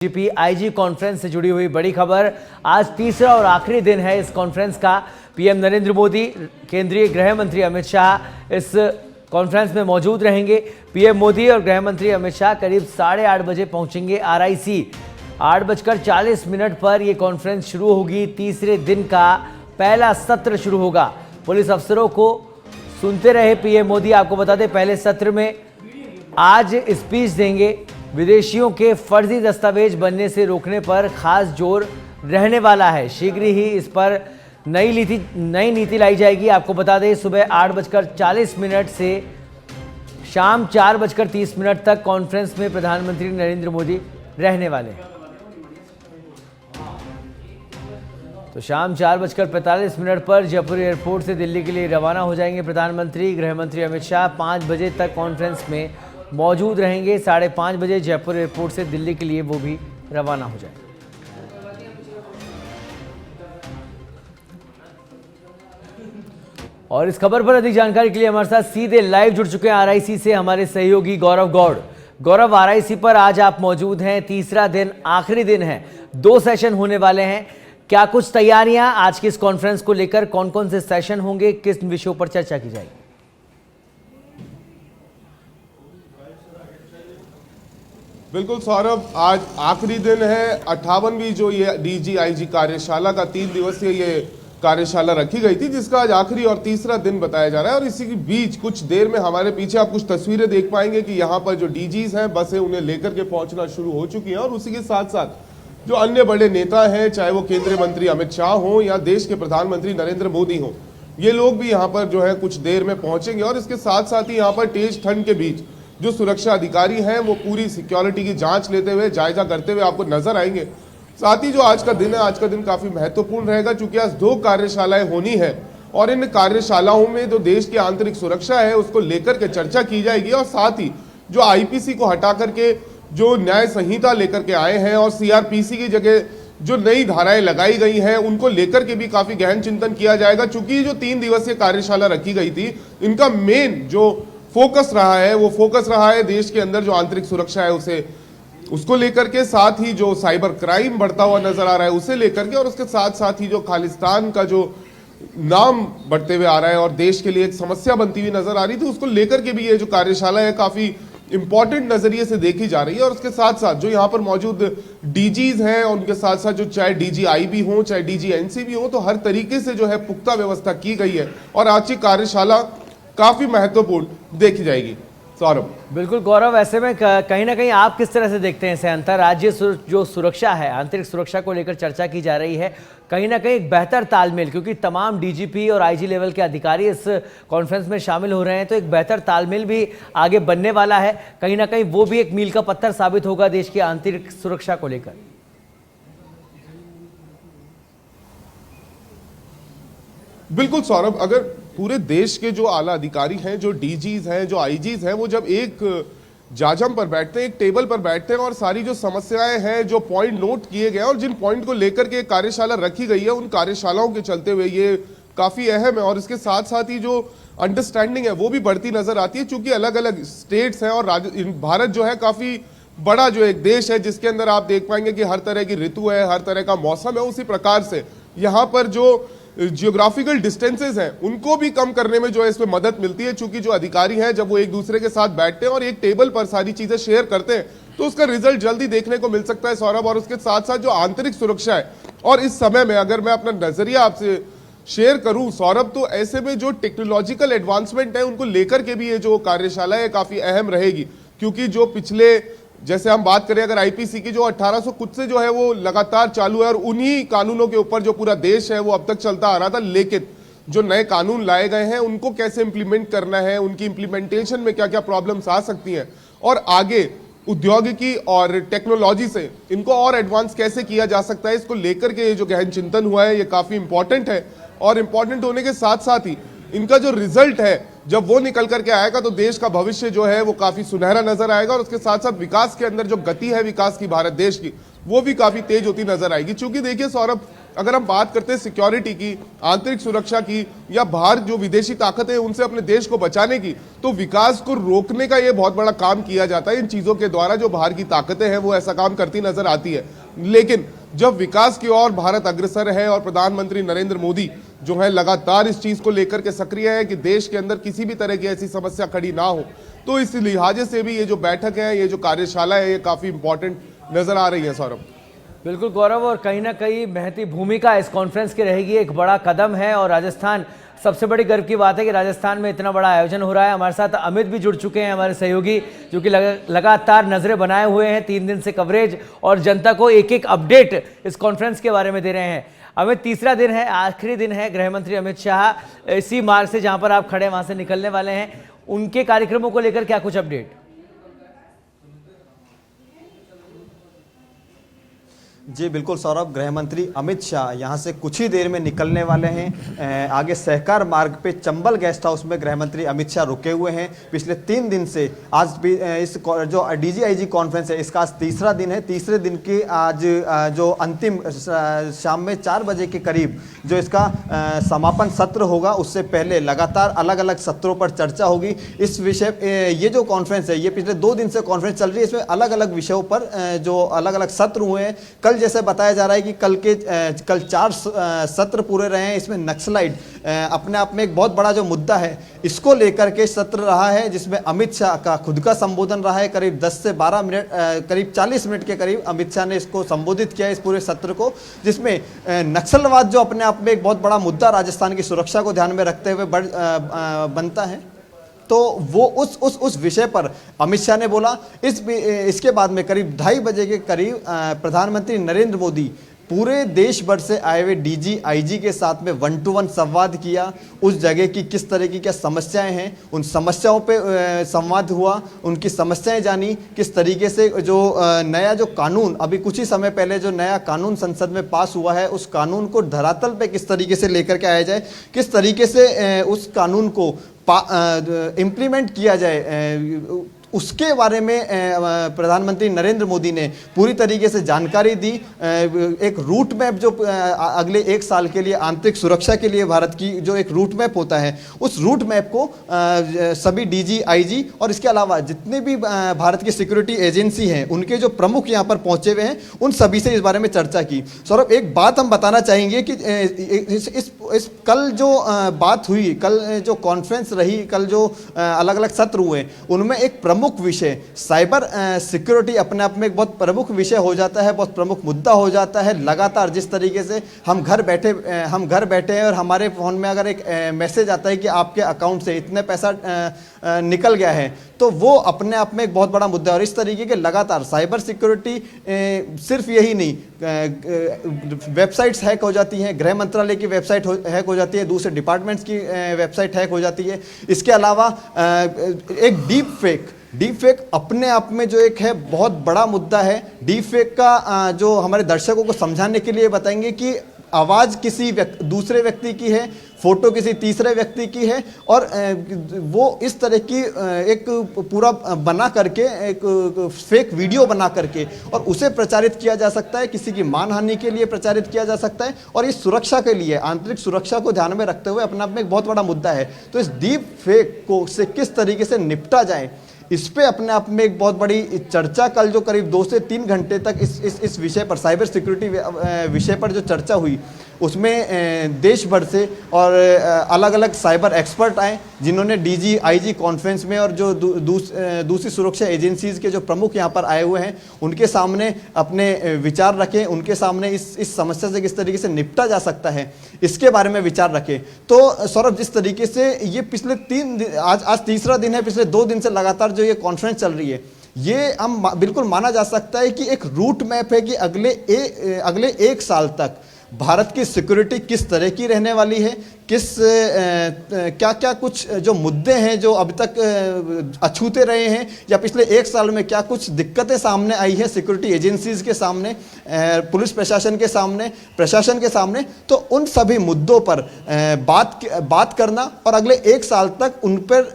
DGP IG conference से जुड़ी हुई बड़ी खबर। आज तीसरा और आखिरी दिन है इस कॉन्फ्रेंस का। पीएम नरेंद्र मोदी, केंद्रीय गृह मंत्री अमित शाह इस कॉन्फ्रेंस में मौजूद रहेंगे। पीएम मोदी और गृह मंत्री अमित शाह करीब 8:30 बजे पहुंचेंगे आरआईसी। 8:40 पर यह कॉन्फ्रेंस शुरू होगी। तीसरे दिन का पहला सत्र शुरू होगा। पुलिस अफसरों को सुनते रहे पीएम मोदी। आपको बता दें, पहले सत्र में आज स्पीच देंगे। विदेशियों के फर्जी दस्तावेज बनने से रोकने पर खास जोर रहने वाला है। शीघ्र ही इस पर नई नीति लाई जाएगी। आपको बता दें, सुबह 8:40 से शाम 4:30 तक कॉन्फ्रेंस में प्रधानमंत्री नरेंद्र मोदी रहने वाले हैं। तो शाम 4:45 पर जयपुर एयरपोर्ट से दिल्ली के लिए रवाना हो जाएंगे प्रधानमंत्री। गृह मंत्री अमित शाह 5 बजे तक कॉन्फ्रेंस में मौजूद रहेंगे। 5:30 बजे जयपुर एयरपोर्ट से दिल्ली के लिए वो भी रवाना हो जाएंगे। और इस खबर पर अधिक जानकारी के लिए हमारे साथ सीधे लाइव जुड़ चुके हैं आरआईसी से हमारे सहयोगी गौरव गौड़। गौरव, आरआईसी पर आज आप मौजूद हैं। तीसरा दिन, आखिरी दिन है। 2 सेशन होने वाले हैं। क्या कुछ तैयारियां आज की इस कॉन्फ्रेंस को लेकर, कौन कौन से सेशन होंगे, किस विषयों पर चर्चा की जाएगी? बिल्कुल सौरभ, आज आखिरी दिन है। 58वीं जो ये डीजीआईजी कार्यशाला का 3 दिवसीय ये कार्यशाला रखी गई थी, जिसका आज आखिरी और तीसरा दिन बताया जा रहा है। और इसी के बीच कुछ देर में हमारे पीछे आप कुछ तस्वीरें देख पाएंगे कि यहाँ पर जो डीजीज हैं, बसें उन्हें लेकर के पहुंचना शुरू हो चुकी हैं। और उसी के साथ साथ जो अन्य बड़े नेता हैं, चाहे वो केंद्रीय मंत्री अमित शाह हो या देश के प्रधानमंत्री नरेंद्र मोदी हो, ये लोग भी यहाँ पर जो है कुछ देर में पहुंचेंगे। और इसके साथ साथ ही यहाँ पर तेज ठंड के बीच जो सुरक्षा अधिकारी हैं वो पूरी सिक्योरिटी की जांच लेते हुए, जायजा करते हुए आपको नजर आएंगे। साथ ही जो आज का दिन है, आज का दिन काफी महत्वपूर्ण रहेगा, क्योंकि आज 2 कार्यशालाएं होनी है। और इन कार्यशालाओं में जो देश की आंतरिक सुरक्षा है उसको लेकर के चर्चा की जाएगी। और साथ ही जो आईपीसी को हटा करके जो न्याय संहिता लेकर के आए हैं और सीआरपीसी की जगह जो नई धाराएं लगाई गई हैं, उनको लेकर के भी काफी गहन चिंतन किया जाएगा। चूंकि जो 3 दिवसीय कार्यशाला रखी गई थी, इनका मेन जो फोकस रहा है वो फोकस रहा है देश के अंदर जो आंतरिक सुरक्षा है उसको लेकर के, साथ ही जो साइबर क्राइम बढ़ता हुआ नजर आ रहा है उसे लेकर के, और उसके साथ साथ ही जो खालिस्तान का जो नाम बढ़ते हुए आ रहा है और देश के लिए एक समस्या बनती हुई नजर आ रही थी, उसको लेकर के भी ये जो कार्यशाला है काफी इंपॉर्टेंट नजरिए से देखी जा रही है। और उसके साथ साथ जो यहाँ पर मौजूद डीजीज हैं, उनके साथ साथ जो चाहे डीजीआई भी हो, चाहे डीजीएनसी भी हो, तो हर तरीके से जो है पुख्ता व्यवस्था की गई है। और आज की कार्यशाला काफी महत्वपूर्ण देखी जाएगी। सौरभ, बिल्कुल गौरव, ऐसे में कहीं ना कहीं आप किस तरह से देखते हैं इसे? अंतर्राज्यीय जो सुरक्षा है, आंतरिक सुरक्षा को लेकर चर्चा की जा रही है, कहीं ना कहीं एक बेहतर तालमेल, क्योंकि तमाम डीजीपी और आईजी लेवल के अधिकारी इस कॉन्फ्रेंस में शामिल हो रहे हैं, तो एक बेहतर तालमेल भी आगे बनने वाला है। कहीं ना कहीं वो भी एक मील का पत्थर साबित होगा देश की आंतरिक सुरक्षा को लेकर। बिल्कुल सौरभ, अगर पूरे देश के जो आला अधिकारी हैं, जो डीजीज हैं, जो आईजीज हैं, वो जब एक जाजम पर बैठते हैं, एक टेबल पर बैठते हैं और सारी जो समस्याएं हैं, जो पॉइंट नोट किए गए और जिन पॉइंट को लेकर के कार्यशाला रखी गई है, उन कार्यशालाओं के चलते हुए ये काफी अहम है। और इसके साथ साथ ही जो अंडरस्टैंडिंग है वो भी बढ़ती नजर आती है, चूंकि अलग अलग स्टेट्स हैं और भारत जो है काफी बड़ा जो एक देश है, जिसके अंदर आप देख पाएंगे कि हर तरह की ऋतु है, हर तरह का मौसम है। उसी प्रकार से यहाँ पर जो जियोग्राफिकल डिस्टेंसेस हैं उनको भी कम करने में जो है इसमें मदद मिलती है, क्योंकि जो अधिकारी हैं जब वो एक दूसरे के साथ बैठते हैं और एक टेबल पर सारी चीजें शेयर करते हैं, तो उसका रिजल्ट जल्दी देखने को मिल सकता है सौरभ। और उसके साथ साथ जो आंतरिक सुरक्षा है, और इस समय में अगर मैं अपना नजरिया आपसे शेयर करूं सौरभ, तो ऐसे में जो टेक्नोलॉजिकल एडवांसमेंट है उनको लेकर के भी ये जो कार्यशाला है काफी अहम रहेगी। क्योंकि जो पिछले, जैसे हम बात करें अगर आईपीसी की, जो 1800 कुछ से जो है वो लगातार चालू है और उन्हीं कानूनों के ऊपर जो पूरा देश है वो अब तक चलता आ रहा था। लेकिन जो नए कानून लाए गए हैं उनको कैसे इंप्लीमेंट करना है, उनकी इंप्लीमेंटेशन में क्या क्या प्रॉब्लम्स आ सकती हैं, और आगे औद्योगिकी और टेक्नोलॉजी से इनको और एडवांस कैसे किया जा सकता है, इसको लेकर के ये जो गहन चिंतन हुआ है ये काफी इंपॉर्टेंट है। और इंपॉर्टेंट होने के साथ साथ ही इनका जो रिजल्ट है जब वो निकल करके आएगा तो देश का भविष्य जो है वो काफी सुनहरा नजर आएगा। और उसके साथ साथ विकास के अंदर जो गति है विकास की भारत देश की, वो भी काफी तेज होती नजर आएगी। क्योंकि देखिए सौरभ, अगर हम बात करते हैं सिक्योरिटी की, आंतरिक सुरक्षा की, या बाहर जो विदेशी ताकतें हैं उनसे अपने देश को बचाने की, तो विकास को रोकने का ये बहुत बड़ा काम किया जाता है इन चीजों के द्वारा। जो बाहर की ताकतें हैं वो ऐसा काम करती नजर आती है, लेकिन जब विकास की ओर भारत अग्रसर है और प्रधानमंत्री नरेंद्र मोदी जो है लगातार इस चीज को लेकर के सक्रिय है कि देश के अंदर किसी भी तरह की ऐसी समस्या खड़ी ना हो, तो इस लिहाजे से भी ये जो बैठक है, ये जो कार्यशाला है, ये काफी इंपॉर्टेंट नजर आ रही है। सौरभ, बिल्कुल गौरव, और कहीं ना कहीं महती भूमिका इस कॉन्फ्रेंस की रहेगी, एक बड़ा कदम है। और राजस्थान, सबसे बड़ी गर्व की बात है कि राजस्थान में इतना बड़ा आयोजन हो रहा है। हमारे साथ अमित भी जुड़ चुके हैं, हमारे सहयोगी, जो कि लगातार नजरें बनाए हुए हैं, 3 दिन से कवरेज और जनता को एक एक अपडेट इस कॉन्फ्रेंस के बारे में दे रहे हैं। अमित, तीसरा दिन है, आखिरी दिन है। गृह मंत्री अमित शाह इसी मार्ग से, जहां पर आप खड़े वहां से निकलने वाले हैं, उनके कार्यक्रमों को लेकर क्या कुछ अपडेट? जी बिल्कुल सौरभ, गृह मंत्री अमित शाह यहाँ से कुछ ही देर में निकलने वाले हैं। आगे सहकार मार्ग पे चंबल गेस्ट हाउस में गृह मंत्री अमित शाह रुके हुए हैं। पिछले 3 दिन से आज भी इस जो DGIG कॉन्फ्रेंस है, इसका आज तीसरा दिन है। तीसरे दिन की आज जो अंतिम शाम में 4 बजे के करीब जो इसका समापन सत्र होगा, उससे पहले लगातार अलग अलग सत्रों पर चर्चा होगी। इस विषय, ये जो कॉन्फ्रेंस है, ये पिछले 2 दिन से कॉन्फ्रेंस चल रही है। इसमें अलग अलग विषयों पर जो अलग अलग सत्र हुए हैं। कल जैसे बताया जा रहा है कि कल 4 सत्र पूरे रहे हैं। इसमें नक्सलाइट अपने आप में एक बहुत बड़ा जो मुद्दा है, इसको लेकर के सत्र रहा है, जिसमें अमित शाह का खुद का संबोधन रहा है। करीब 10 से 12 मिनट, करीब 40 मिनट के करीब अमित शाह ने इसको संबोधित किया, इस पूरे सत्र को, जिसमें नक्सलवाद जो अपने आप में एक बहुत बड़ा मुद्दा राजस्थान की सुरक्षा को ध्यान में रखते हुए बनता है, तो वो उस विषय पर अमित शाह ने बोला। इसके बाद में करीब 2:30 बजे के करीब प्रधानमंत्री नरेंद्र मोदी पूरे देश भर से आए हुए DGIG के साथ में 1-to-1 संवाद किया। उस जगह की किस तरह की क्या समस्याएं हैं, उन समस्याओं पे संवाद हुआ, उनकी समस्याएं जानी। किस तरीके से जो नया जो कानून, अभी कुछ ही समय पहले जो नया कानून संसद में पास हुआ है, उस कानून को धरातल पे किस तरीके से लेकर के आया जाए, किस तरीके से उस कानून को इम्प्लीमेंट किया जाए, उसके बारे में प्रधानमंत्री नरेंद्र मोदी ने पूरी तरीके से जानकारी दी। एक रूट मैप जो अगले 1 साल के लिए आंतरिक सुरक्षा के लिए भारत की जो एक रूट मैप होता है, उस रूट मैप को सभी DGIG और इसके अलावा जितने भी भारत की सिक्योरिटी एजेंसी हैं, उनके जो प्रमुख यहाँ पर पहुंचे हुए हैं, उन सभी से इस बारे में चर्चा की। सौरभ, एक बात हम बताना चाहेंगे कि इस कल जो बात हुई, कल जो कॉन्फ्रेंस रही, कल जो अलग अलग सत्र हुए, उनमें एक प्रमुख विषय साइबर सिक्योरिटी अपने आप में एक बहुत प्रमुख विषय हो जाता है, बहुत प्रमुख मुद्दा हो जाता है। लगातार जिस तरीके से हम घर बैठे हैं और हमारे फोन में अगर एक मैसेज आता है कि आपके अकाउंट से इतने पैसा निकल गया है, तो वो अपने आप में एक बहुत बड़ा मुद्दा है। और इस तरीके के लगातार साइबर सिक्योरिटी, सिर्फ यही नहीं, वेबसाइट्स हैक हो जाती हैं, गृह मंत्रालय की वेबसाइट हैक हो जाती है, दूसरे डिपार्टमेंट्स की वेबसाइट हैक हो जाती है। इसके अलावा एक डीप फेक अपने आप में जो एक है बहुत बड़ा मुद्दा है। डीप फेक का जो हमारे दर्शकों को समझाने के लिए बताएंगे कि आवाज़ किसी दूसरे व्यक्ति की है, फोटो किसी तीसरे व्यक्ति की है, और वो इस तरह की एक पूरा बना करके एक फेक वीडियो बना करके और उसे प्रचारित किया जा सकता है, किसी की मानहानि के लिए प्रचारित किया जा सकता है। और इस सुरक्षा के लिए, आंतरिक सुरक्षा को ध्यान में रखते हुए अपने आप में एक बहुत बड़ा मुद्दा है। तो इस डीप फेक को से किस तरीके से निपटा जाए, इस पे अपने आप में एक बहुत बड़ी चर्चा कल जो करीब 2 से 3 घंटे तक इस विषय पर, साइबर सिक्योरिटी विषय पर जो चर्चा हुई, उसमें देश भर से और अलग अलग साइबर एक्सपर्ट आए, जिन्होंने DGIG कॉन्फ्रेंस में और जो दूसरी सुरक्षा एजेंसीज के जो प्रमुख यहाँ पर आए हुए हैं, उनके सामने अपने विचार रखे, उनके सामने इस समस्या से किस तरीके से निपटा जा सकता है, इसके बारे में विचार रखे। तो सौरभ, जिस तरीके से ये पिछले 3 दिन, आज तीसरा दिन है, पिछले 2 दिन से लगातार जो ये कॉन्फ्रेंस चल रही है, ये हम बिल्कुल माना जा सकता है कि एक रूट मैप है कि अगले 1 साल तक भारत की सिक्योरिटी किस तरह की रहने वाली है, क्या क्या कुछ जो मुद्दे हैं जो अभी तक अछूते रहे हैं, या पिछले 1 साल में क्या कुछ दिक्कतें सामने आई है सिक्योरिटी एजेंसीज के सामने, पुलिस प्रशासन के सामने, तो उन सभी मुद्दों पर बात करना और अगले 1 साल तक उन पर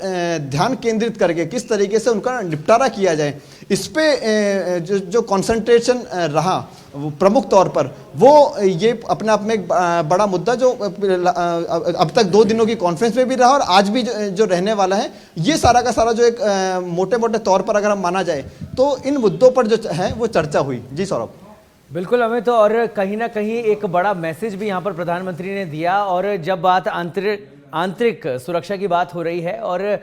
ध्यान केंद्रित करके किस तरीके से उनका निपटारा किया जाए, इस पे जो कंसंट्रेशन रहा, प्रमुख तौर पर वो ये अपने आप में एक बड़ा मुद्दा जो अब तक 2 दिनों की कॉन्फ्रेंस में भी रहा और आज भी जो रहने वाला है, ये सारा का सारा जो एक मोटे मोटे तौर पर अगर हम माना जाए तो इन मुद्दों पर जो है वो चर्चा हुई। जी सौरभ। बिल्कुल अमित, और कहीं ना कहीं एक बड़ा मैसेज भी यहाँ पर प्रधानमंत्री ने दिया। और जब बात आंतरिक सुरक्षा की बात हो रही है और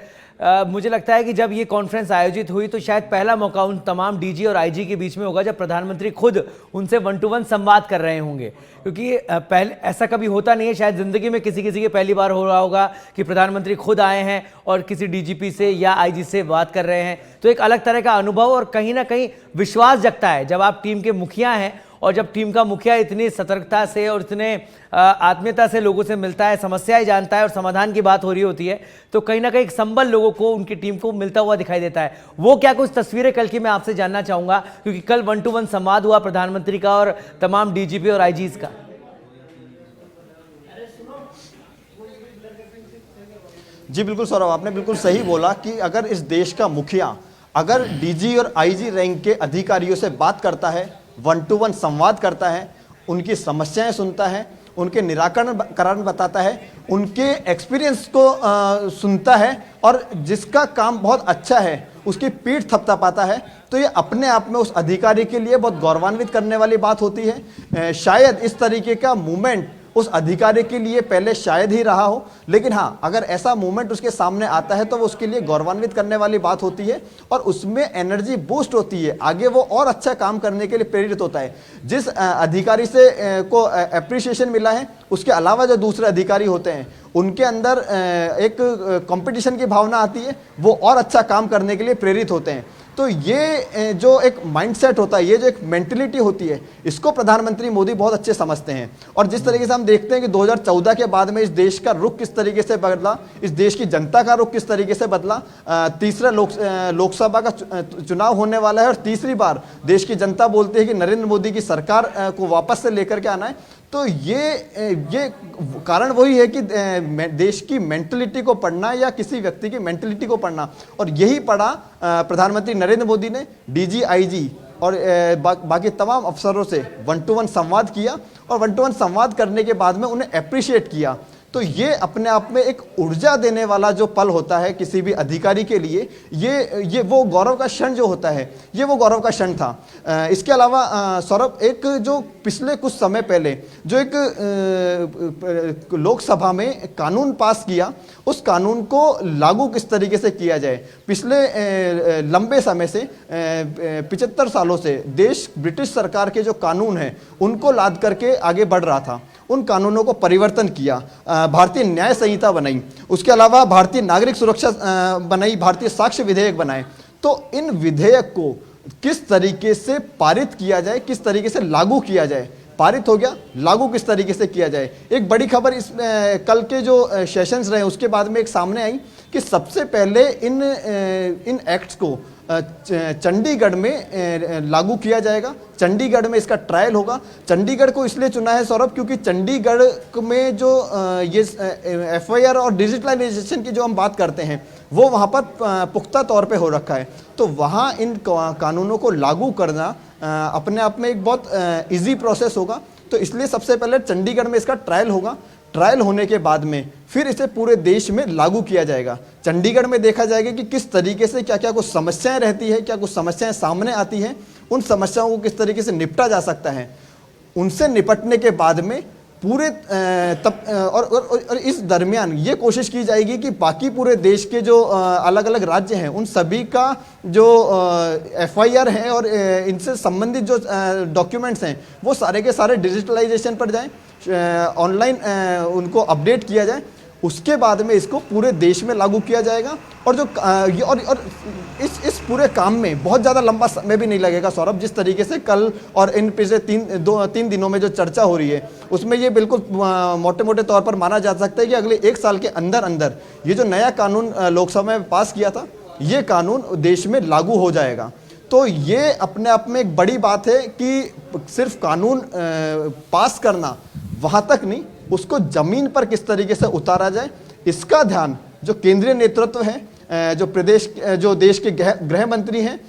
मुझे लगता है कि जब ये कॉन्फ्रेंस आयोजित हुई तो शायद पहला मौका उन तमाम डीजी और आईजी के बीच में होगा जब प्रधानमंत्री खुद उनसे 1-to-1 संवाद कर रहे होंगे, क्योंकि पहले ऐसा कभी होता नहीं है। शायद जिंदगी में किसी के पहली बार हो रहा होगा कि प्रधानमंत्री खुद आए हैं और किसी डीजीपी से या आईजी से बात कर रहे हैं, तो एक अलग तरह का अनुभव और कहीं ना कहीं विश्वास जगता है जब आप टीम के मुखिया हैं और जब टीम का मुखिया इतनी सतर्कता से और इतने आत्मीयता से लोगों से मिलता है, समस्याएं जानता है और समाधान की बात हो रही होती है, तो कहीं ना कहीं एक संबल लोगों को, उनकी टीम को मिलता हुआ दिखाई देता है। वो क्या कुछ तस्वीरें कल की मैं आपसे जानना चाहूंगा, क्योंकि कल 1-to-1 संवाद हुआ प्रधानमंत्री का और तमाम डीजीपी और आईजीज का। जी बिल्कुल सौरभ, आपने बिल्कुल सही बोला कि अगर इस देश का मुखिया अगर डीजी और आईजी रैंक के अधिकारियों से बात करता है, 1-to-1 संवाद करता है, उनकी समस्याएं सुनता है, उनके निराकरण बताता है, उनके एक्सपीरियंस को सुनता है और जिसका काम बहुत अच्छा है उसकी पीठ थपथपाता है, तो ये अपने आप में उस अधिकारी के लिए बहुत गौरवान्वित करने वाली बात होती है। शायद इस तरीके का मूवमेंट उस अधिकारी के लिए पहले शायद ही रहा हो, लेकिन हाँ, अगर ऐसा मूवमेंट उसके सामने आता है तो वो उसके लिए गौरवान्वित करने वाली बात होती है और उसमें एनर्जी बूस्ट होती है, आगे वो और अच्छा काम करने के लिए प्रेरित होता है। जिस अधिकारी से को एप्रिसिएशन मिला है, उसके अलावा जो दूसरे अधिकारी होते हैं उनके अंदर एक कंपटीशन की भावना आती है, वो और अच्छा काम करने के लिए प्रेरित होते हैं। तो ये जो एक माइंडसेट होता है, ये जो एक मेंटलिटी होती है, इसको प्रधानमंत्री मोदी बहुत अच्छे समझते हैं। और जिस तरीके से हम देखते हैं कि 2014 के बाद में इस देश का रुख किस तरीके से बदला, इस देश की जनता का रुख किस तरीके से बदला, तीसरा लोकसभा का चुनाव होने वाला है और तीसरी बार देश की जनता बोलती है कि नरेंद्र मोदी की सरकार को वापस से लेकर के आना है। तो ये कारण वही है कि देश की मेंटलिटी को पढ़ना या किसी व्यक्ति की मेंटलिटी को पढ़ना, और यही पढ़ा प्रधानमंत्री नरेंद्र मोदी ने डीजी आईजी और बाकी तमाम अफसरों से 1-to-1 संवाद किया और 1-to-1 संवाद करने के बाद में उन्हें अप्रिशिएट किया। तो ये अपने आप में एक ऊर्जा देने वाला जो पल होता है किसी भी अधिकारी के लिए, ये वो गौरव का क्षण जो होता है, ये वो गौरव का क्षण था। इसके अलावा सौरभ, एक जो पिछले कुछ समय पहले जो एक लोकसभा में कानून पास किया, उस कानून को लागू किस तरीके से किया जाए, पिछले लंबे समय से 75 सालों से देश ब्रिटिश सरकार के जो कानून हैं उनको लाद करके आगे बढ़ रहा था। उन कानूनों को परिवर्तन किया, भारतीय न्याय संहिता बनाई, उसके अलावा भारतीय नागरिक सुरक्षा बनाई, भारतीय साक्ष्य विधेयक बनाए। तो इन विधेयक को किस तरीके से पारित किया जाए, किस तरीके से लागू किया जाए, पारित हो गया, लागू किस तरीके से किया जाए। एक बड़ी खबर इस कल के जो सेशंस रहे उसके बाद में एक सामने आई कि सबसे पहले इन एक्ट्स को चंडीगढ़ में लागू किया जाएगा। चंडीगढ़ में इसका ट्रायल होगा। चंडीगढ़ को इसलिए चुना है सौरभ क्योंकि चंडीगढ़ में जो ये एफआईआर और डिजिटलाइजेशन की जो हम बात करते हैं वो वहाँ पर पुख्ता तौर पे हो रखा है। तो वहाँ इन कानूनों को लागू करना अपने आप में एक बहुत इजी प्रोसेस होगा। तो इसलिए सबसे पहले चंडीगढ़ में इसका ट्रायल होगा। ट्रायल होने के बाद में फिर इसे पूरे देश में लागू किया जाएगा। चंडीगढ़ में देखा जाएगा कि किस तरीके से क्या क्या कुछ समस्याएं रहती है, क्या कुछ समस्याएं सामने आती हैं, उन समस्याओं को किस तरीके से निपटा जा सकता है। उनसे निपटने के बाद में पूरे और इस दरमियान ये कोशिश की जाएगी कि बाकी पूरे देश के जो अलग अलग राज्य हैं उन सभी का जो एफआईआर है और इनसे संबंधित जो डॉक्यूमेंट्स हैं वो सारे के सारे डिजिटलाइजेशन पर जाएं, ऑनलाइन उनको अपडेट किया जाए। उसके बाद में इसको पूरे देश में लागू किया जाएगा और जो और इस पूरे काम में बहुत ज़्यादा लंबा समय भी नहीं लगेगा सौरभ। जिस तरीके से कल और इन पिछले तीन दिनों में जो चर्चा हो रही है उसमें ये बिल्कुल मोटे मोटे तौर पर माना जा सकता है कि अगले 1 साल के अंदर अंदर ये जो नया कानून लोकसभा में पास किया था ये कानून देश में लागू हो जाएगा। तो ये अपने आप में एक बड़ी बात है कि सिर्फ कानून पास करना वहाँ तक नहीं, उसको जमीन पर किस तरीके से उतारा जाए इसका ध्यान जो केंद्रीय नेतृत्व है, जो देश के गृह मंत्री हैं,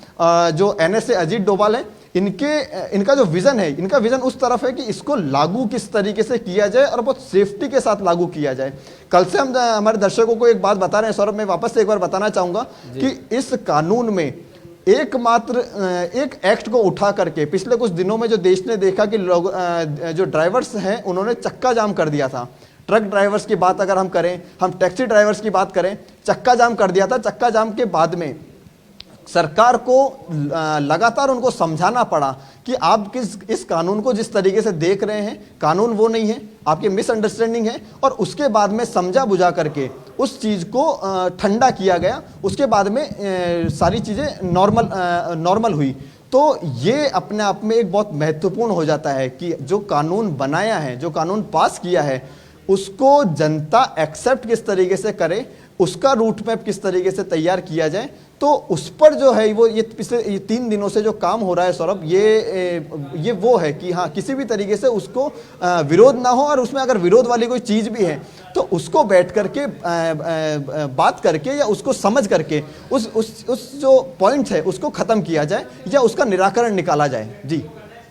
जो NSA अजीत डोभाल हैं, इनका जो विजन है, इनका विजन उस तरफ है कि इसको लागू किस तरीके से किया जाए और बहुत सेफ्टी के साथ लागू किया जाए। कल से हम हमारे दर्शकों को एक बात बता रहे हैं सौरभ, मैं वापस से एक बार बताना चाहूंगा कि इस कानून में एकमात्र एक एक्ट को उठा करके पिछले कुछ दिनों में जो देश ने देखा कि लोग जो ड्राइवर्स हैं उन्होंने चक्का जाम कर दिया था। ट्रक ड्राइवर्स की बात अगर हम करें, हम टैक्सी ड्राइवर्स की बात करें, चक्का जाम कर दिया था। चक्का जाम के बाद में सरकार को लगातार उनको समझाना पड़ा कि आप इस कानून को जिस तरीके से देख रहे हैं, कानून वो नहीं है, आपकी मिसअंडरस्टैंडिंग है। और उसके बाद में समझा बुझा करके उस चीज़ को ठंडा किया गया। उसके बाद में सारी चीज़ें नॉर्मल हुई। तो ये अपने आप में एक बहुत महत्वपूर्ण हो जाता है कि जो कानून बनाया है, जो कानून पास किया है, उसको जनता एक्सेप्ट किस तरीके से करे, उसका रूट मैप किस तरीके से तैयार किया जाए। तो उस पर जो है वो ये पिछले 3 दिनों से जो काम हो रहा है सौरभ, ये वो है कि हाँ किसी भी तरीके से उसको विरोध ना हो, और उसमें अगर विरोध वाली कोई चीज़ भी है तो उसको बैठ करके बात करके या उसको समझ करके उस जो पॉइंट्स है उसको ख़त्म किया जाए या उसका निराकरण निकाला जाए।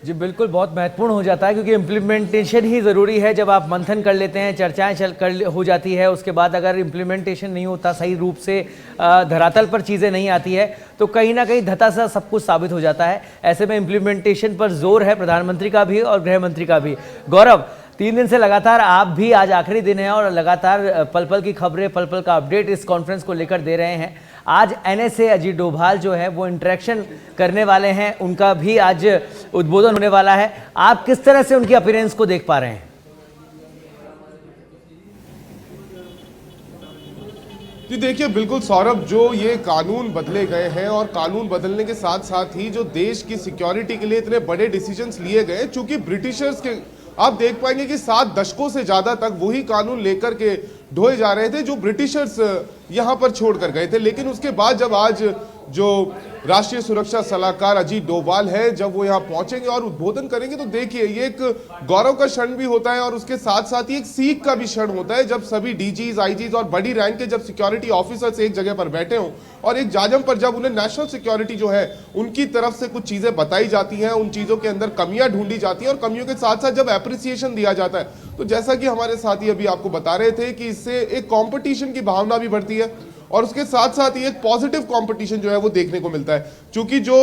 जी बिल्कुल, बहुत महत्वपूर्ण हो जाता है क्योंकि इम्प्लीमेंटेशन ही ज़रूरी है। जब आप मंथन कर लेते हैं, चर्चाएं हो जाती है, उसके बाद अगर इम्प्लीमेंटेशन नहीं होता सही रूप से, धरातल पर चीज़ें नहीं आती है, तो कहीं ना कहीं धता सा सब कुछ साबित हो जाता है। ऐसे में इम्प्लीमेंटेशन पर जोर है प्रधानमंत्री का भी और गृह मंत्री का भी। गौरव, 3 दिन से लगातार आप भी, आज आखिरी दिन है और लगातार पल पल की खबरें, पल पल का अपडेट इस कॉन्फ्रेंस को लेकर दे रहे हैं। आज NSA अजीत डोभाल जो है वो इंटरेक्शन करने वाले हैं, उनका भी आज उद्बोधन होने वाला है। आप किस तरह से उनकी अपीयरेंस को देख पा रहे हैं? जी देखिए, बिल्कुल सौरभ, जो ये कानून बदले गए हैं और कानून बदलने के साथ साथ ही जो देश की सिक्योरिटी के लिए इतने बड़े डिसीजंस लिए गए, चूंकि ब्रिटिशर्स के आप देख पाएंगे कि 7 दशकों से ज्यादा तक वही कानून लेकर के ढोए जा रहे थे जो ब्रिटिशर्स यहां पर छोड़कर गए थे। लेकिन उसके बाद जब आज जो राष्ट्रीय सुरक्षा सलाहकार अजीत डोभाल है, जब वो यहाँ पहुंचेंगे और उद्बोधन करेंगे, तो देखिए ये एक गौरव का क्षण भी होता है और उसके साथ साथ ही एक सीख का भी क्षण होता है जब सभी डीजीज, आईजीज और बड़ी रैंक के जब सिक्योरिटी ऑफिसर्स एक जगह पर बैठे हों और एक जाजम पर जब उन्हें नेशनल सिक्योरिटी जो है उनकी तरफ से कुछ चीजें बताई जाती हैं, उन चीजों के अंदर कमियां ढूंढी जाती हैं और कमियों के साथ साथ जब एप्रिसिएशन दिया जाता है, तो जैसा कि हमारे साथी अभी आपको बता रहे थे कि इससे एक कंपटीशन की भावना भी बढ़ती है और उसके साथ साथ ही एक पॉजिटिव कंपटीशन जो है वो देखने को मिलता है। क्योंकि जो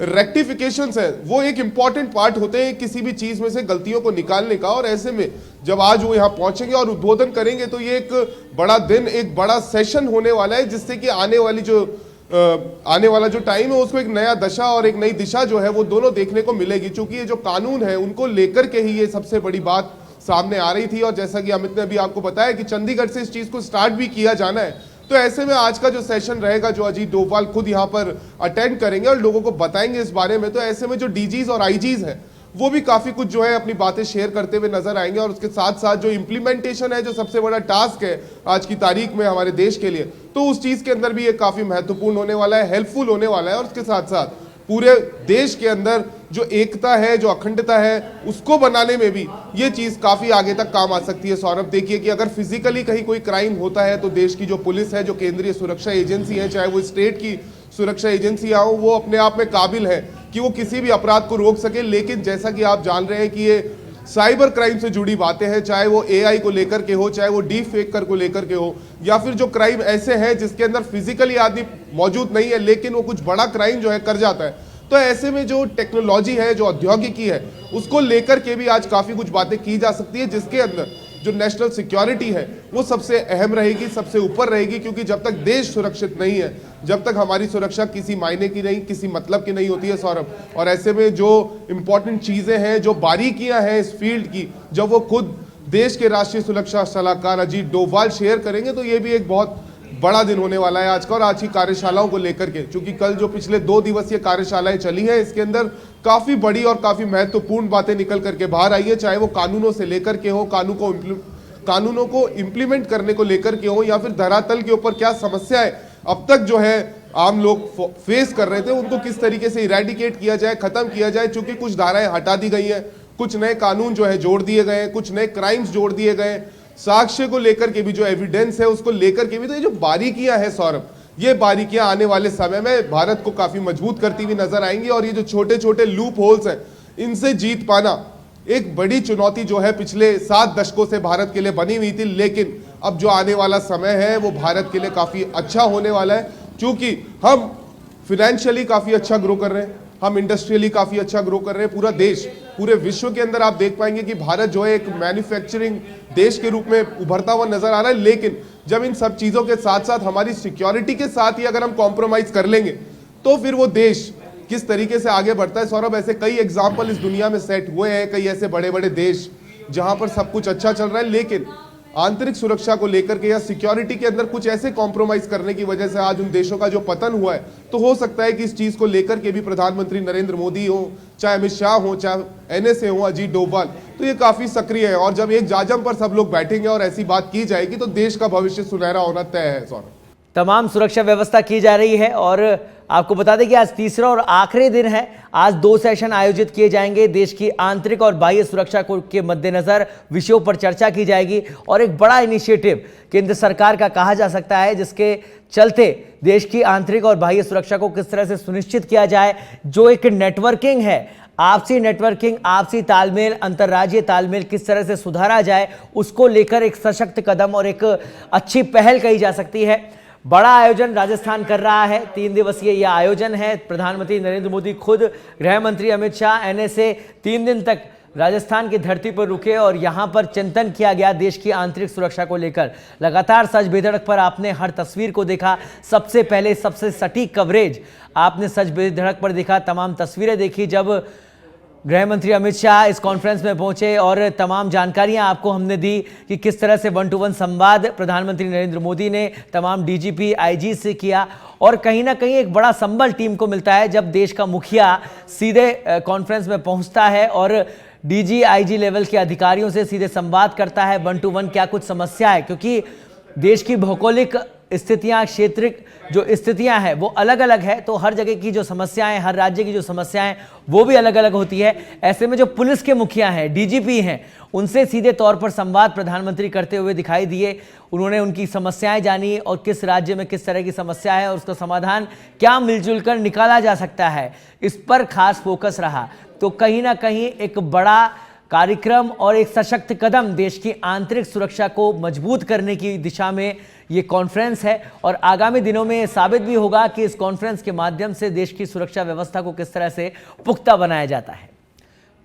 रेक्टिफिकेशंस है वो एक इंपॉर्टेंट पार्ट होते हैं किसी भी चीज में से गलतियों को निकालने का। और ऐसे में जब आज वो यहाँ पहुंचेंगे और उद्बोधन करेंगे तो ये एक बड़ा दिन, एक बड़ा सेशन होने वाला है, जिससे कि आने वाला जो टाइम है उसको एक नया दशा और एक नई दिशा जो है वो दोनों देखने को मिलेगी। क्योंकि ये जो कानून है उनको लेकर के ही ये सबसे बड़ी बात सामने आ रही थी और जैसा कि अमित ने अभी आपको बताया कि चंडीगढ़ से इस चीज को स्टार्ट भी किया जाना है। तो ऐसे में आज का जो सेशन रहेगा जो अजीत डोभाल खुद यहाँ पर अटेंड करेंगे और लोगों को बताएंगे इस बारे में, तो ऐसे में जो डीजीज और आईजीज हैं वो भी काफी कुछ जो है अपनी बातें शेयर करते हुए नजर आएंगे। और उसके साथ साथ जो इम्प्लीमेंटेशन है, जो सबसे बड़ा टास्क है आज की तारीख में हमारे देश के लिए, तो उस चीज के अंदर भी ये काफी महत्वपूर्ण होने वाला है, हेल्पफुल होने वाला है। और उसके साथ साथ पूरे देश के अंदर जो एकता है, जो अखंडता है, उसको बनाने में भी ये चीज काफी आगे तक काम आ सकती है। सौरभ, देखिए कि अगर फिजिकली कहीं कोई क्राइम होता है तो देश की जो पुलिस है, जो केंद्रीय सुरक्षा एजेंसी है, चाहे वो स्टेट की सुरक्षा एजेंसियां हो, वो अपने आप में काबिल है कि वो किसी भी अपराध को रोक सके। लेकिन जैसा कि आप जान रहे हैं कि ये साइबर क्राइम से जुड़ी बातें हैं, चाहे वो AI को लेकर के हो, चाहे वो डीप फेक को लेकर के हो, या फिर जो क्राइम ऐसे हैं जिसके अंदर फिजिकली आदमी मौजूद नहीं है लेकिन वो कुछ बड़ा क्राइम जो है कर जाता है। तो ऐसे में जो टेक्नोलॉजी है, जो औद्योगिकी है, उसको लेकर के भी आज काफी कुछ बातें की जा सकती है, जिसके अंदर जो नेशनल सिक्योरिटी है वो सबसे अहम रहेगी, सबसे ऊपर रहेगी। क्योंकि जब तक देश सुरक्षित नहीं है, जब तक हमारी सुरक्षा किसी मायने की नहीं, किसी मतलब की नहीं होती है सौरभ। और ऐसे में जो इंपॉर्टेंट चीजें हैं, जो बारीकियां हैं इस फील्ड की, जब वो खुद देश के राष्ट्रीय सुरक्षा सलाहकार अजीत डोभाल शेयर करेंगे, तो ये भी एक बहुत बड़ा दिन होने वाला है आज का। और आज की कार्यशालाओं को लेकर के, क्योंकि कल जो पिछले 2 दिवसीय कार्यशालाएं चली है, इसके अंदर काफी बड़ी और काफी महत्वपूर्ण बातें निकल करके बाहर आई है, चाहे वो कानूनों से लेकर के हो, कानूनों को इम्प्लीमेंट करने को लेकर के हो, या फिर धरातल के ऊपर क्या समस्याएं अब तक जो है आम लोग फेस कर रहे थे, उनको किस तरीके से इरेडिकेट किया जाए, खत्म किया जाए। चूंकि कुछ धाराएं हटा दी गई हैं, कुछ नए कानून जो है जोड़ दिए गए, कुछ नए क्राइम्स जोड़ दिए गए, साक्ष्य को लेकर के भी, जो एविडेंस है उसको लेकर के भी। तो ये जो बारीकियां हैं सौरभ, ये बारीकियां आने वाले समय में भारत को काफी मजबूत करती हुई नजर आएंगी। और ये जो छोटे छोटे लूप होल्स हैं, इनसे जीत पाना एक बड़ी चुनौती जो है पिछले 7 दशकों से भारत के लिए बनी हुई थी। लेकिन अब जो आने वाला समय है वो भारत के लिए काफी अच्छा होने वाला है, क्योंकि हम फाइनेंशियली काफी अच्छा ग्रो कर रहे हैं, हम इंडस्ट्रियली काफी अच्छा ग्रो कर रहे हैं। पूरा देश, पूरे विश्व के अंदर आप देख पाएंगे कि भारत जो है एक मैन्युफैक्चरिंग देश के रूप में उभरता हुआ नजर आ रहा है। लेकिन जब इन सब चीजों के साथ साथ हमारी सिक्योरिटी के साथ ही अगर हम कॉम्प्रोमाइज कर लेंगे तो फिर वो देश किस तरीके से आगे बढ़ता है। सौरभ, ऐसे कई एग्जाम्पल इस दुनिया में सेट हुए हैं, कई ऐसे बड़े बड़े देश जहां पर सब कुछ अच्छा चल रहा है, लेकिन आंतरिक सुरक्षा को लेकर के या सिक्योरिटी के अंदर कुछ ऐसे कॉम्प्रोमाइज करने की वजह से आज उन देशों का जो पतन हुआ है। तो हो सकता है कि इस चीज को लेकर के भी प्रधानमंत्री नरेंद्र मोदी हो, चाहे अमित शाह हो, चाहे एनएसए हो, अजीत डोभाल, तो ये काफी सक्रिय है। और जब एक जाजम पर सब लोग बैठेंगे और ऐसी बात की जाएगी तो देश का भविष्य सुनहरा होना तय है। सौरभ, तमाम सुरक्षा व्यवस्था की जा रही है और आपको बता दें कि आज तीसरा और आखिरी दिन है। आज 2 सेशन आयोजित किए जाएंगे। देश की आंतरिक और बाह्य सुरक्षा को के मद्देनजर विषयों पर चर्चा की जाएगी और एक बड़ा इनिशिएटिव केंद्र सरकार का कहा जा सकता है, जिसके चलते देश की आंतरिक और बाह्य सुरक्षा को किस तरह से सुनिश्चित किया जाए। जो एक नेटवर्किंग है, आपसी नेटवर्किंग, आपसी तालमेल, अंतर्राज्यीय तालमेल किस तरह से सुधारा जाए, उसको लेकर एक सशक्त कदम और एक अच्छी पहल कही जा सकती है। बड़ा आयोजन राजस्थान कर रहा है। 3 दिवसीय यह आयोजन है। प्रधानमंत्री नरेंद्र मोदी खुद, गृह मंत्री अमित शाह, एनएसए 3 दिन तक राजस्थान की धरती पर रुके और यहां पर चिंतन किया गया देश की आंतरिक सुरक्षा को लेकर। लगातार सच बेधड़क पर आपने हर तस्वीर को देखा। सबसे पहले सबसे सटीक कवरेज आपने सच बेधड़क पर देखा। तमाम तस्वीरें देखी जब गृह मंत्री अमित शाह इस कॉन्फ्रेंस में पहुंचे और तमाम जानकारियां आपको हमने दी कि किस तरह से 1-to-1 संवाद प्रधानमंत्री नरेंद्र मोदी ने तमाम डीजीपी, आईजी से किया। और कहीं ना कहीं एक बड़ा संबल टीम को मिलता है जब देश का मुखिया सीधे कॉन्फ्रेंस में पहुंचता है और डीजी, आईजी लेवल के अधिकारियों से सीधे संवाद करता है। 1-to-1 क्या कुछ समस्या है, क्योंकि देश की भौगोलिक स्थितियां, क्षेत्रीय जो स्थितियां हैं वो अलग अलग है, तो हर जगह की जो समस्याएं, हर राज्य की जो समस्याएं वो भी अलग अलग होती है। ऐसे में जो पुलिस के मुखिया हैं, डीजीपी हैं, उनसे सीधे तौर पर संवाद प्रधानमंत्री करते हुए दिखाई दिए। उन्होंने उनकी समस्याएं जानी और किस राज्य में किस तरह की समस्या है और उसका समाधान क्या मिलजुल कर निकाला जा सकता है, इस पर खास फोकस रहा। तो कहीं ना कहीं एक बड़ा कार्यक्रम और एक सशक्त कदम देश की आंतरिक सुरक्षा को मजबूत करने की दिशा में ये कॉन्फ्रेंस है। और आगामी दिनों में साबित भी होगा कि इस कॉन्फ्रेंस के माध्यम से देश की सुरक्षा व्यवस्था को किस तरह से पुख्ता बनाया जाता है।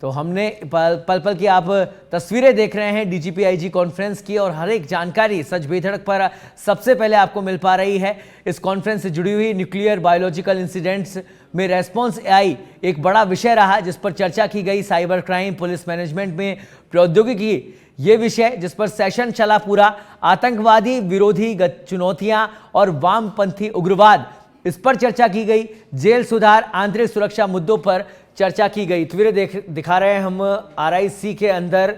तो हमने पल पल की आप तस्वीरें देख रहे हैं डीजीपी आईजी कॉन्फ्रेंस की और हर एक जानकारी सच बेधड़क पर सबसे पहले आपको मिल पा रही है। इस कॉन्फ्रेंस से जुड़ी हुई न्यूक्लियर बायोलॉजिकल इंसिडेंट्स में रेस्पॉन्स एआई एक बड़ा विषय रहा, जिस पर चर्चा की गई। साइबर क्राइम, पुलिस मैनेजमेंट में प्रौद्योगिकी, ये विषय जिस पर सेशन चला पूरा। आतंकवादी विरोधी चुनौतियां और वामपंथी उग्रवाद, इस पर चर्चा की गई। जेल सुधार, आंतरिक सुरक्षा मुद्दों पर चर्चा की गई। तस्वीरें दिखा रहे हैं हम आरआईसी के अंदर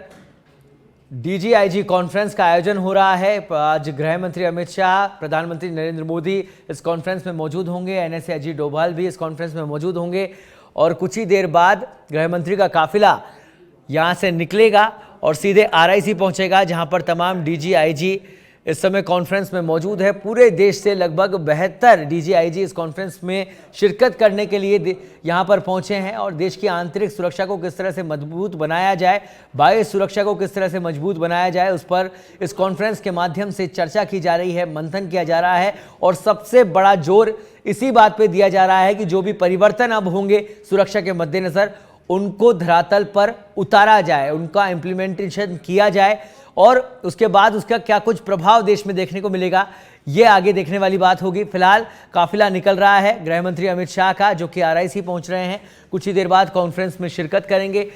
डीजीआईजी कॉन्फ्रेंस का आयोजन हो रहा है। आज गृह मंत्री अमित शाह, प्रधानमंत्री नरेंद्र मोदी इस कॉन्फ्रेंस में मौजूद होंगे। एनएसए अजीत डोभाल भी इस कॉन्फ्रेंस में मौजूद होंगे और कुछ ही देर बाद गृह मंत्री का काफिला यहां से निकलेगा और सीधे आरआईसी पहुंचेगा, जहां पर तमाम डीजीआईजी इस समय कॉन्फ्रेंस में मौजूद है। पूरे देश से लगभग 72 डीजीआईजी इस कॉन्फ्रेंस में शिरकत करने के लिए यहां पर पहुंचे हैं और देश की आंतरिक सुरक्षा को किस तरह से मजबूत बनाया जाए, बाह्य सुरक्षा को किस तरह से मजबूत बनाया जाए, उस पर इस कॉन्फ्रेंस के माध्यम से चर्चा की जा रही है, मंथन किया जा रहा है। और सबसे बड़ा जोर इसी बात पर दिया जा रहा है कि जो भी परिवर्तन अब होंगे सुरक्षा के मद्देनजर, उनको धरातल पर उतारा जाए, उनका इम्प्लीमेंटेशन किया जाए और उसके बाद उसका क्या कुछ प्रभाव देश में देखने को मिलेगा, ये आगे देखने वाली बात होगी। फिलहाल काफिला निकल रहा है गृह मंत्री अमित शाह का, जो कि आरआईसी पहुंच रहे हैं। कुछ ही देर बाद कॉन्फ्रेंस में शिरकत करेंगे,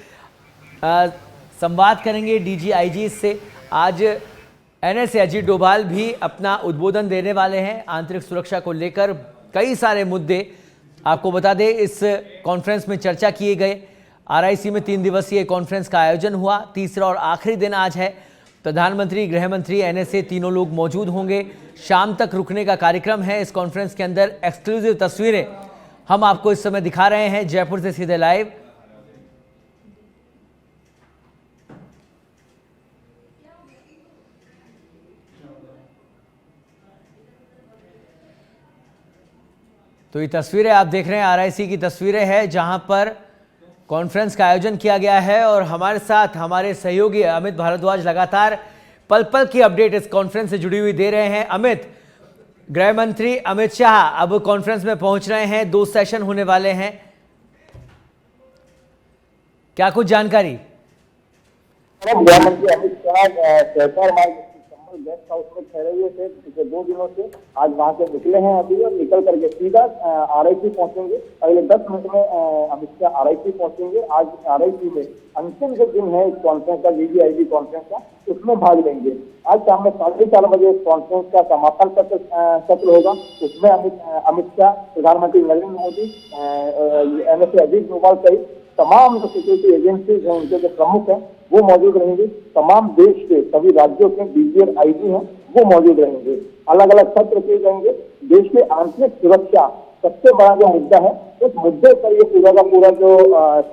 संवाद करेंगे डीजीआईजी से। आज एनएसए अजीत डोभाल भी अपना उद्बोधन देने वाले हैं आंतरिक सुरक्षा को लेकर। कई सारे मुद्दे आपको बता दें इस कॉन्फ्रेंस में चर्चा किए गए। आरआईसी में 3 दिवसीय कॉन्फ्रेंस का आयोजन हुआ। तीसरा और आखिरी दिन आज है। प्रधानमंत्री, गृह मंत्री, एनएसए तीनों लोग मौजूद होंगे। शाम तक रुकने का कार्यक्रम है इस कॉन्फ्रेंस के अंदर। एक्सक्लूसिव तस्वीरें हम आपको इस समय दिखा रहे हैं जयपुर से सीधे लाइव। तो ये तस्वीरें आप देख रहे हैं, आरआईसी की तस्वीरें हैं जहां पर कॉन्फ्रेंस का आयोजन किया गया है और हमारे साथ हमारे सहयोगी अमित भारद्वाज लगातार पल पल की अपडेट इस कॉन्फ्रेंस से जुड़ी हुई दे रहे हैं। अमित, गृह मंत्री अमित शाह अब कॉन्फ्रेंस में पहुंच रहे हैं, 2 सेशन होने वाले हैं, क्या कुछ जानकारी? गृह मंत्री अमित शाह सहकार मार्ग चंबल गेस्ट हाउस में ठहरे हुए थे पिछले 2 दिनों से। आज वहां से निकले हैं अभी और निकल करके सीधा आरआईसी पहुंचेंगे। अगले 10 मिनट में अमित शाह आरआईसी पहुंचेंगे। आज आरआईसी में अंतिम जो दिन है इस कॉन्फ्रेंस का, डीजीआईजी कॉन्फ्रेंस का, उसमें भाग लेंगे। आज शाम में 4:30 बजे इस कॉन्फ्रेंस का समापन सत्र होगा। उसमें अमित शाह, प्रधानमंत्री नरेंद्र मोदी, एनएसए अजीत डोभाल सहित तमाम जो सिक्योरिटी एजेंसीज हैं, उनके जो प्रमुख हैं, वो मौजूद रहेंगे। तमाम देश के सभी राज्यों के डीजी और आईजी हैं, वो मौजूद रहेंगे। अलग अलग सत्र किए जाएंगे। देश की आंतरिक सुरक्षा सबसे बड़ा जो मुद्दा है, उस मुद्दे पर ये पूरा का पूरा जो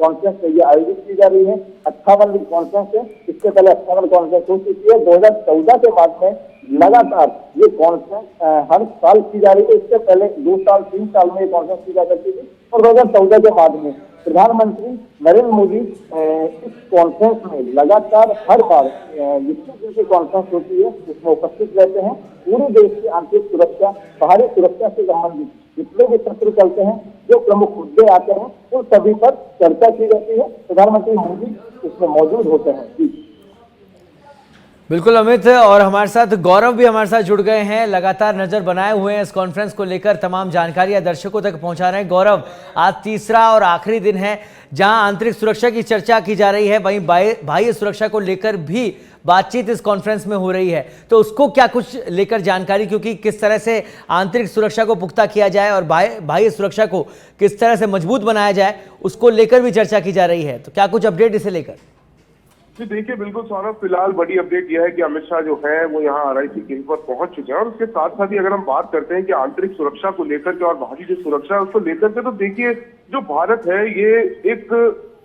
कॉन्फ्रेंस है ये आयोजित की जा रही है। 58वीं कॉन्फ्रेंस है। इससे पहले 58 कॉन्फ्रेंस हो चुकी है। 2014 के बाद में लगातार ये कॉन्फ्रेंस हर साल की जा रही है। इससे पहले 2 साल 3 साल में ये कॉन्फ्रेंस की जा करती थी और 2014 के बाद में प्रधानमंत्री नरेंद्र मोदी इस कॉन्फ्रेंस में लगातार हर बार जितनी दिन की कॉन्फ्रेंस होती है उसमें उपस्थित रहते हैं। पूरे देश की आंतरिक सुरक्षा, बाहरी सुरक्षा से संबंधित जितने भी सत्र चलते हैं, जो प्रमुख मुद्दे आते हैं, उन सभी पर चर्चा की जाती है। प्रधानमंत्री मोदी इसमें मौजूद होते हैं। बिल्कुल अमित, और हमारे साथ गौरव भी हमारे साथ जुड़ गए हैं, लगातार नजर बनाए हुए हैं इस कॉन्फ्रेंस को लेकर, तमाम जानकारियां दर्शकों तक पहुंचा रहे हैं। गौरव, आज तीसरा और आखिरी दिन है जहां आंतरिक सुरक्षा की चर्चा की जा रही है, वहीं बाह्य सुरक्षा को लेकर भी बातचीत इस कॉन्फ्रेंस में हो रही है, तो उसको क्या कुछ लेकर जानकारी, क्योंकि किस तरह से आंतरिक सुरक्षा को पुख्ता किया जाए और बाह्य सुरक्षा को किस तरह से मजबूत बनाया जाए, उसको लेकर भी चर्चा की जा रही है, तो क्या कुछ अपडेट इसे लेकर? जी देखिए, बिल्कुल सौरभ, फिलहाल बड़ी अपडेट यह है कि अमित शाह जो है वो यहाँ आरआईसी केंद्र पर पहुंच चुके हैं और उसके साथ साथ ही अगर हम बात करते हैं कि आंतरिक सुरक्षा को लेकर के और बाहरी जो सुरक्षा है उसको लेकर के, तो देखिए जो भारत है ये एक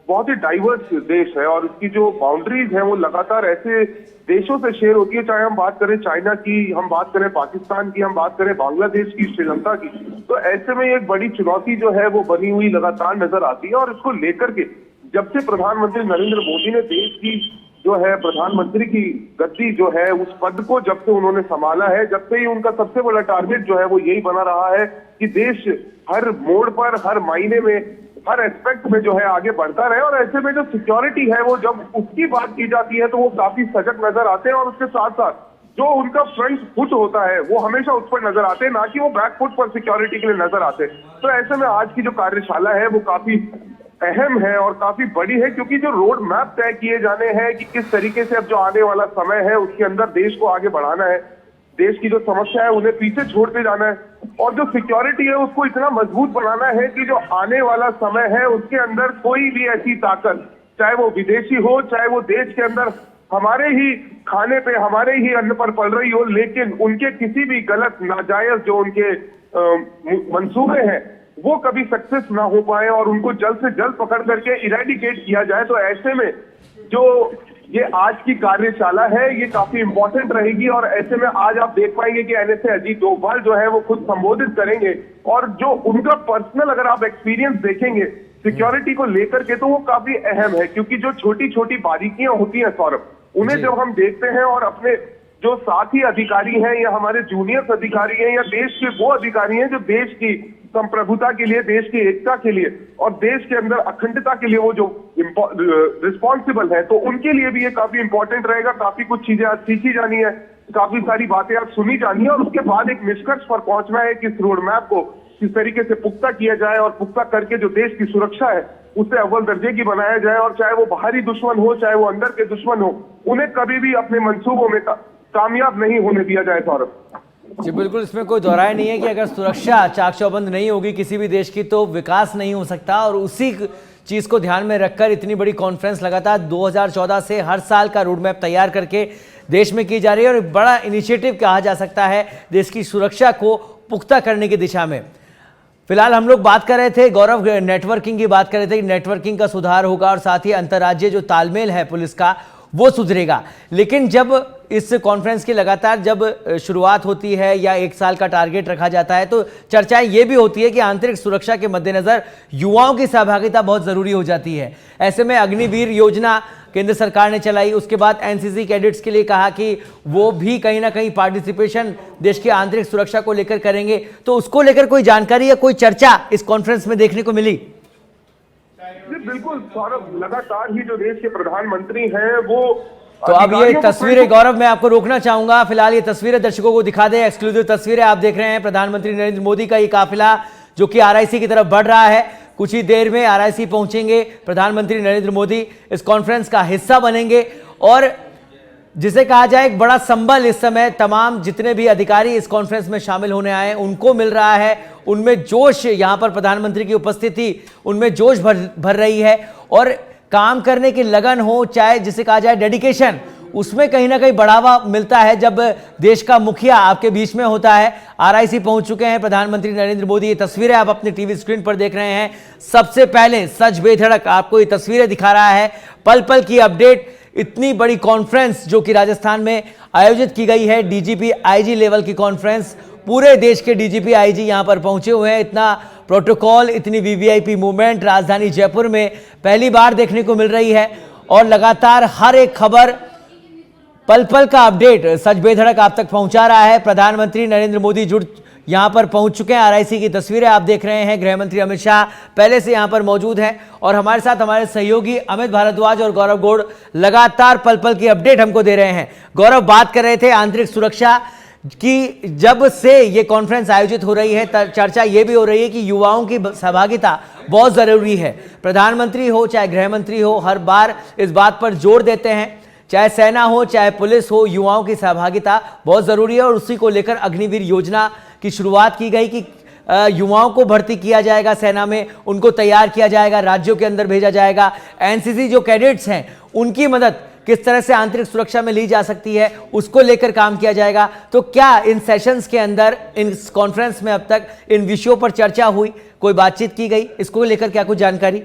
बहुत ही डाइवर्स देश है और इसकी जो बाउंड्रीज है वो लगातार ऐसे देशों से शेयर होती है, चाहे हम बात करें चाइना की, हम बात करें पाकिस्तान की, हम बात करें बांग्लादेश की, श्रीलंका की। तो ऐसे में एक बड़ी चुनौती जो है वो बनी हुई लगातार नजर आती है और इसको लेकर के जब से प्रधानमंत्री नरेंद्र मोदी ने देश की जो है प्रधानमंत्री की गद्दी जो है उस पद को जब से उन्होंने संभाला है, जब से ही उनका सबसे बड़ा टारगेट जो है वो यही बना रहा है कि देश हर मोड़ पर, हर मायने में, हर एस्पेक्ट में जो है आगे बढ़ता रहे। और ऐसे में जो सिक्योरिटी है वो जब उसकी बात की जाती है तो वो काफी सजग नजर आते हैं और उसके साथ साथ जो उनका फ्रंट फुट होता है वो हमेशा उस पर नजर आते हैं, ना कि वो बैक फुट पर सिक्योरिटी के लिए नजर आते हैं। तो ऐसे में आज की जो कार्यशाला है वो काफी अहम है और काफी बड़ी है, क्योंकि जो रोड मैप तय किए जाने हैं कि किस तरीके से अब जो आने वाला समय है उसके अंदर देश को आगे बढ़ाना है, देश की जो समस्या है उन्हें पीछे छोड़ते जाना है और जो सिक्योरिटी है उसको इतना मजबूत बनाना है कि जो आने वाला समय है उसके अंदर कोई भी ऐसी ताकत, चाहे वो विदेशी हो, चाहे वो देश के अंदर हमारे ही खाने पे, हमारे ही अन्न पर पल रही हो, लेकिन उनके किसी भी गलत नाजायज जो उनके मंसूबे हैं वो कभी सक्सेस ना हो पाए और उनको जल्द से जल्द पकड़ करके इरेडिकेट किया जाए। तो ऐसे में जो ये आज की कार्यशाला है ये काफी इंपॉर्टेंट रहेगी और ऐसे में आज आप देख पाएंगे कि एनएसए अजीत डोभाल जो है वो खुद संबोधित करेंगे और जो उनका पर्सनल अगर आप एक्सपीरियंस देखेंगे सिक्योरिटी को लेकर के तो वो काफी अहम है, क्योंकि जो छोटी छोटी बारीकियां होती हैं सौरभ, उन्हें जब हम देखते हैं और अपने जो साथी अधिकारी हैं या हमारे जूनियर्स अधिकारी हैं या देश के वो अधिकारी हैं जो देश की संप्रभुता के लिए, देश की एकता के लिए और देश के अंदर अखंडता के लिए वो जो रिस्पॉन्सिबल है, तो उनके लिए भी ये काफी इंपॉर्टेंट रहेगा। काफी कुछ चीजें आज सीखी जानी है, काफी सारी बातें आज सुनी जानी है और उसके बाद एक निष्कर्ष पर पहुंचना है कि इस रोड मैप को किस तरीके से पुख्ता किया जाए और पुख्ता करके जो देश की सुरक्षा है उसे अव्वल दर्जे की बनाया जाए और चाहे वो बाहरी दुश्मन हो, चाहे वो अंदर के दुश्मन हो, उन्हें कभी भी अपने मंसूबों में कामयाब नहीं होने दिया जाए। सौरभ जी बिल्कुल, इसमें कोई दोहराय नहीं है कि अगर सुरक्षा चाक चौबंद नहीं होगी किसी भी देश की तो विकास नहीं हो सकता और उसी चीज़ को ध्यान में रखकर इतनी बड़ी कॉन्फ्रेंस लगातार 2014 से हर साल का रोड मैप तैयार करके देश में की जा रही है और एक बड़ा इनिशिएटिव कहा जा सकता है देश की सुरक्षा को पुख्ता करने की दिशा में। फिलहाल हम लोग बात कर रहे थे, गौरव, नेटवर्किंग की बात कर रहे थे कि नेटवर्किंग का सुधार होगा और साथ ही अंतर्राज्यीय जो तालमेल है पुलिस का वो सुधरेगा। लेकिन जब इस कॉन्फ्रेंस की लगातार जब शुरुआत होती है या 1 साल का टारगेट रखा जाता है तो चर्चाएं ये भी होती है कि आंतरिक सुरक्षा के मद्देनजर युवाओं की सहभागिता बहुत जरूरी हो जाती है। ऐसे में अग्निवीर योजना केंद्र सरकार ने चलाई, उसके बाद एनसीसी कैडेट्स के लिए कहा कि वो भी कहीं ना कहीं पार्टिसिपेशन देश की आंतरिक सुरक्षा को लेकर करेंगे। तो उसको लेकर कोई जानकारी या कोई चर्चा इस कॉन्फ्रेंस में देखने को मिली? बिल्कुल सौरभ, लगातार ही जो देश के प्रधानमंत्री हैं वो तो अब ये तस्वीरें, गौरव मैं आपको रोकना चाहूंगा, फिलहाल ये तस्वीरें दर्शकों को दिखा दें। एक्सक्लूसिव तस्वीरें आप देख रहे हैं, प्रधानमंत्री नरेंद्र मोदी का ये काफिला जो कि आरआईसी की तरफ बढ़ रहा है। कुछ ही देर में आरआईसी पहुंचेंगे प्रधानमंत्री नरेंद्र मोदी, इस कॉन्फ्रेंस का हिस्सा बनेंगे और जिसे कहा जाए एक बड़ा संबल इस समय तमाम जितने भी अधिकारी इस कॉन्फ्रेंस में शामिल होने आए हैं उनको मिल रहा है। उनमें जोश, यहां पर प्रधानमंत्री की उपस्थिति उनमें जोश भर रही है और काम करने की लगन हो, चाहे जिसे कहा जाए डेडिकेशन, उसमें कहीं ना कहीं बढ़ावा मिलता है जब देश का मुखिया आपके बीच में होता है। आरआईसी पहुंच चुके हैं प्रधानमंत्री नरेंद्र मोदी। ये तस्वीरें आप अपने टीवी स्क्रीन पर देख रहे हैं। सबसे पहले सच बेधड़क आपको ये तस्वीरें दिखा रहा है, पल पल की अपडेट। इतनी बड़ी कॉन्फ्रेंस जो कि राजस्थान में आयोजित की गई है, डीजीपी आईजी लेवल की कॉन्फ्रेंस, पूरे देश के डीजीपी आईजी यहां पर पहुंचे हुए हैं। इतना प्रोटोकॉल, इतनी वीवीआईपी मूवमेंट राजधानी जयपुर में पहली बार देखने को मिल रही है और लगातार हर एक खबर, पल पल का अपडेट सच बेधड़क आप तक पहुंचा रहा है। प्रधानमंत्री नरेंद्र मोदी यहां पर पहुंच चुके हैं। आरआईसी की तस्वीरें आप देख रहे हैं। गृह मंत्री अमित शाह पहले से यहां पर मौजूद हैं और हमारे साथ हमारे सहयोगी अमित भारद्वाज और गौरव गौड़ लगातार पल पल की अपडेट हमको दे रहे हैं। गौरव, बात कर रहे थे आंतरिक सुरक्षा की, जब से ये कॉन्फ्रेंस आयोजित हो रही है चर्चा ये भी हो रही है कि युवाओं की सहभागिता बहुत जरूरी है। प्रधानमंत्री हो चाहे गृह मंत्री हो, हर बार इस बात पर जोर देते हैं, चाहे सेना हो चाहे पुलिस हो, युवाओं की सहभागिता बहुत जरूरी है और उसी को लेकर अग्निवीर योजना की शुरुआत की गई कि युवाओं को भर्ती किया जाएगा सेना में, उनको तैयार किया जाएगा, राज्यों के अंदर भेजा जाएगा। एनसीसी जो कैडेट्स हैं उनकी मदद किस तरह से आंतरिक सुरक्षा में ली जा सकती है उसको लेकर काम किया जाएगा। तो क्या इन सेशंस के अंदर, इन कॉन्फ्रेंस में अब तक इन विषयों पर चर्चा हुई, कोई बातचीत की गई, इसको लेकर क्या कुछ जानकारी?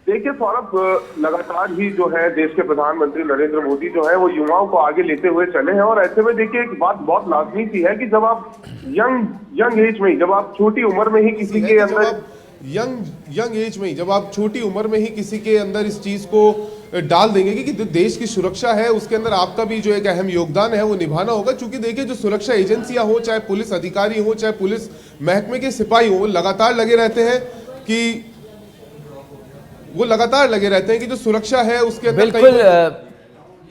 देखिए सौरभ, लगातार ही जो है देश के प्रधानमंत्री नरेंद्र मोदी जो है वो युवाओं को आगे लेते हुए चले हैं और ऐसे में देखिए एक बात बहुत लाजमी सी है कि जब आप यंग एज में, जब आप छोटी उम्र में ही किसी के अंदर यंग एज में, जब आप छोटी उम्र में ही किसी के अंदर इस चीज को डाल देंगे कि जो देश की सुरक्षा है उसके अंदर आपका भी जो एक अहम योगदान है वो निभाना होगा। क्योंकि देखिए जो सुरक्षा एजेंसियां हो, चाहे पुलिस अधिकारी हो चाहे पुलिस महकमे के सिपाही हो, लगातार लगे रहते हैं कि जो सुरक्षा है उसके अंदर बिल्कुल।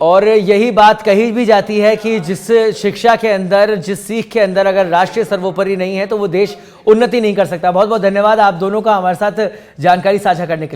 और यही बात कही भी जाती है कि जिस शिक्षा के अंदर, जिस सीख के अंदर अगर राष्ट्रीय सर्वोपरि नहीं है तो वो देश उन्नति नहीं कर सकता। बहुत बहुत धन्यवाद आप दोनों का हमारे साथ जानकारी साझा करने के लिए।